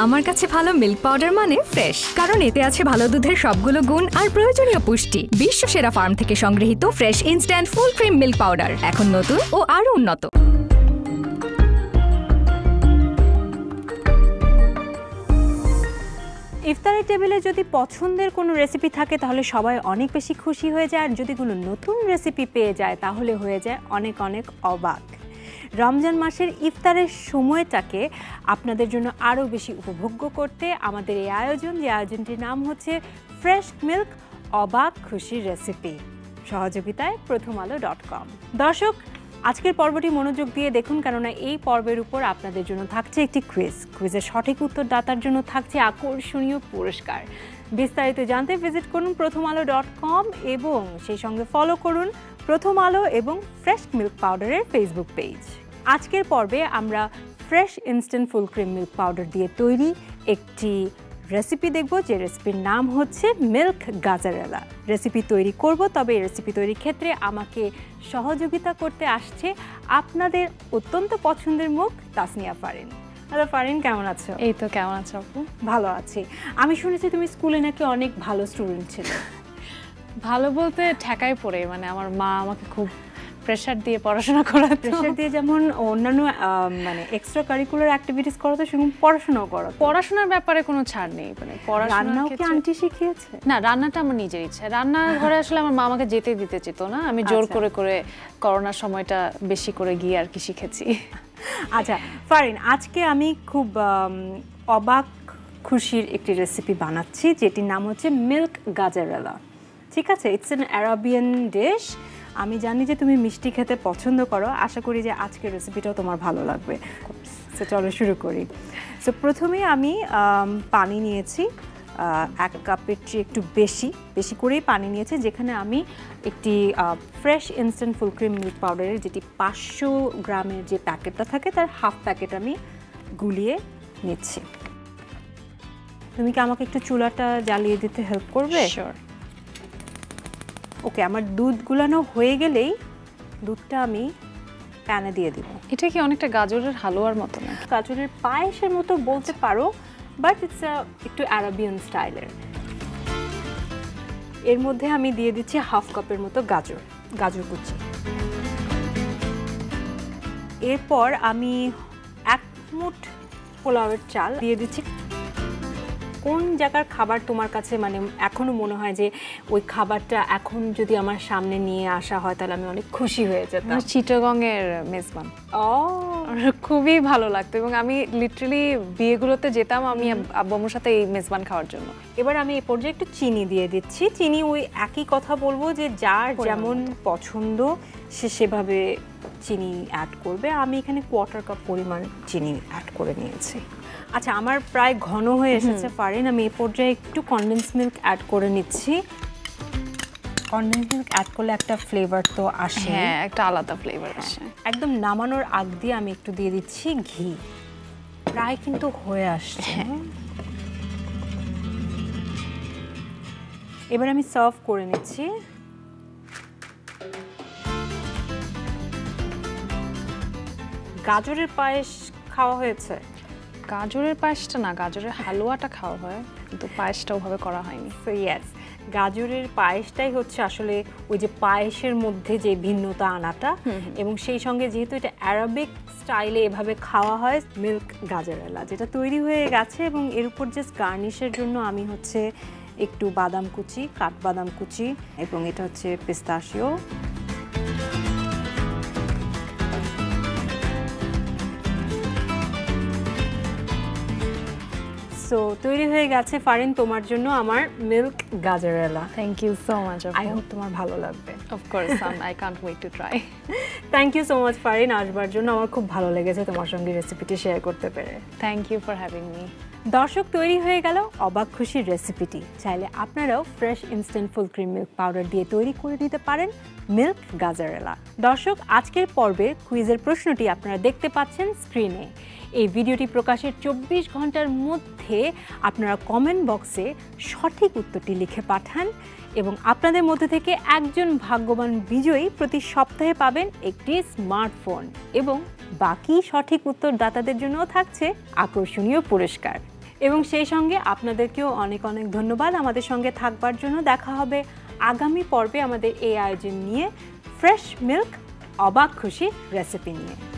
আমার কাছে ভালো মিল্ক পাউডার মানে ফ্রেশ, কারণ এতে আছে ভালো দুধের সবগুলো গুণ আর প্রয়োজনীয় পুষ্টি। বিশ্ব সেরা ফার্ম থেকে সংগৃহীত fresh instant full cream milk powder, এখন নতুন ও আরো উন্নত। ইফতারের টেবিলে যদি পছন্দের কোনো রেসিপি থাকে তাহলে সবাই অনেক বেশি খুশি হয়ে যায়, আর যদি কোনো নতুন রেসিপি পেয়ে যায় তাহলে হয়ে যায় অনেক অনেক অবাক। রমজান মাসের ইফতারের সময়টাকে আপনাদের জন্য আরও বেশি উপভোগ্য করতে আমাদের এই আয়োজন, যে আয়োজনটির নাম হচ্ছে ফ্রেশ মিল্ক অবাক খুশির রেসিপি, সহযোগিতায় প্রথমআলো.com। দর্শক, আজকের পর্বটি মনোযোগ দিয়ে দেখুন, কেননা এই পর্বের উপর আপনাদের জন্য থাকছে একটি কুইজের সঠিক উত্তরদাতার জন্য থাকছে আকর্ষণীয় পুরস্কার। বিস্তারিত জানতে ভিজিট করুন প্রথমআলো.com এবং সেই সঙ্গে ফলো করুন প্রথম আলো এবং ফ্রেশ মিল্ক পাউডারের ফেসবুক পেজ। আজকের পর্বে আমরা fresh instant full cream milk powder দিয়ে তৈরি একটি রেসিপি দেখব, যে রেসিপির নাম হচ্ছে মিল্ক গাজারেলা। রেসিপি তৈরি করব, তবে এই রেসিপি তৈরির ক্ষেত্রে আমাকে সহযোগিতা করতে আসছে আপনাদের অত্যন্ত পছন্দের মুখ তাসনিয়া ফারিন। হ্যালো ফারিন, কেমন আছো? এই তো, কেমন আছো আপু? ভালো আছি। আমি শুনেছি তুমি স্কুলে নাকি অনেক ভালো স্টুডেন্ট ছিলে। ভালো বলতে ঠেকায় পড়ে, মানে আমার মা আমাকে খুব প্রেশার দিয়ে পড়াশোনা করাতো। প্রেশার দিয়ে যেমন অন্যান্য মানে এক্সট্রা কারিকুলার অ্যাক্টিভিটিস করাতো, সেরকম পড়াশোনাও করো? পড়াশোনার ব্যাপারে কোনো ছাড় নেই, মানে রান্নাও কি আন্টি শিখিয়েছে? না, রান্নাটা আমার নিজের ইচ্ছা। রান্নার ঘরে আসলে আমার মা আমাকে যেতে দিতে চেত না, আমি জোর করে করে করোনার সময়টা বেশি করে গিয়ে আর কি শিখেছি। আচ্ছা ফারিন, আজকে আমি খুব অবাক খুশির একটি রেসিপি বানাচ্ছি, যেটির নাম হচ্ছে মিল্ক গাজারেলা। ঠিক আছে, ইটস অ্যান অ্যারাবিয়ান ডিশ। আমি জানি যে তুমি মিষ্টি খেতে পছন্দ করো, আশা করি যে আজকের রেসিপিটাও তোমার ভালো লাগবে। সো চলো শুরু করি। সো প্রথমে আমি পানি নিয়েছি 1 কাপের চেয়ে একটু বেশি করেই পানি নিয়েছি, যেখানে আমি একটি fresh instant full cream milk পাউডারের যেটি 500 গ্রামের যে প্যাকেটটা থাকে তার হাফ প্যাকেট আমি গুলিয়ে নিচ্ছি। তুমি কি আমাকে একটু চুলাটা জ্বালিয়ে দিতে হেল্প করবে? শিওর। ওকে, আমার দুধ গুলানো হয়ে গেলেই দুধটা আমি প্যানে দিয়ে দিব। এটা কি অনেকটা গাজরের হালুয়ার মতো না? গাজরের পায়েসের মতো বলতে পারো, বাট ইটস একটু আরাবিয়ান স্টাইলের। এর মধ্যে আমি দিয়ে দিচ্ছি হাফ কাপের মতো গাজর কুচি। এরপর আমি 1 মুঠ পোলাওয়ের চাল দিয়ে দিচ্ছি। কোন জায়গার খাবার তোমার কাছে মানে এখনো মনে হয় যে ওই খাবারটা এখন যদি আমার সামনে নিয়ে আসা হয় তাহলে আমি অনেক খুশি হয়ে যেতাম? চিটাগংয়ের মেজবান। ও, খুবই ভালো লাগতো, এবং আমি লিটারালি বিয়েগুলোতে যেতাম আমি আব্বুর সাথে এই মেজবান খাওয়ার জন্য। এবার আমি এই পর্যায়ে একটু চিনি দিয়ে দিচ্ছি। চিনি ওই একই কথা বলবো যে যার যেমন পছন্দ সে সেভাবে চিনি অ্যাড করবে। আমি এখানে 1/4 কাপ পরিমাণ চিনি অ্যাড করে নিয়েছি। আচ্ছা, আমার প্রায় ঘন হয়ে এসেছে ফারিন, আমি এই পর্যায়ে একটু কনডেন্স মিল্ক অ্যাড করে নিচ্ছি। কনডেন্স মিল্ক অ্যাড করলে একটা ফ্লেভার তো আসে। হ্যাঁ, একটা আলাদা ফ্লেভার আসে। একদম নামানোর আগ দিয়ে আমি একটু দিয়ে দিচ্ছি ঘি। প্রায় কিন্তু হয়ে আসছে। এবার আমি সার্ভ করে নিচ্ছি। গাজরের পায়েস খাওয়া হয়েছে? গাজরের পায়েসটা না, গাজরের হালুয়াটা খাওয়া হয়, কিন্তু পায়েসটা ওভাবে করা হয়নি। সো ইয়েস, গাজরের পায়েসটাই হচ্ছে আসলে ওই যে পায়েসের মধ্যে যে ভিন্নতা আনাটা, এবং সেই সঙ্গে যেহেতু এটা অ্যারাবিক স্টাইলে এভাবে খাওয়া হয় মিল্ক গাজারেলা, যেটা তৈরি হয়ে গেছে। এবং এর উপর জাস্ট গার্নিশের জন্য আমি হচ্ছে একটু বাদাম কুচি, কাঠবাদাম কুচি, এবং এটা হচ্ছে পিস্তাশিও। সো তৈরি হয়ে গেছে ফারিন তোমার জন্য আমার মিল্ক গাজারেলা। Thank you so much. I hope তোমার ভালো লাগবে। Of course, I can't wait to try. Thank you so much Farin আসবার জন্য। আমার খুব ভালো লেগেছে তোমার সঙ্গে রেসিপিটি শেয়ার করতে পেরে। Thank you for having me. দর্শক, তৈরি হয়ে গেল অবাক খুশির রেসিপিটি। চাইলে আপনারাও fresh instant full cream milk powder দিয়ে তৈরি করে নিতে পারেন মিল্ক গাজারেলা। দর্শক, আজকের পর্বে কুইজের প্রশ্নটি আপনারা দেখতে পাচ্ছেন স্ক্রিনে। এই ভিডিওটি প্রকাশের 24 ঘন্টার মধ্যে আপনারা কমেন্ট বক্সে সঠিক উত্তরটি লিখে পাঠান, এবং আপনাদের মধ্যে থেকে একজন ভাগ্যবান বিজয়ী প্রতি সপ্তাহে পাবেন একটি স্মার্টফোন, এবং বাকি সঠিক উত্তরদাতাদের জন্যও থাকছে আকর্ষণীয় পুরস্কার। এবং সেই সঙ্গে আপনাদেরকেও অনেক অনেক ধন্যবাদ আমাদের সঙ্গে থাকবার জন্য। দেখা হবে আগামী পর্বে আমাদের এই আয়োজন নিয়ে, ফ্রেশ মিল্ক অবাক খুশি রেসিপি নিয়ে।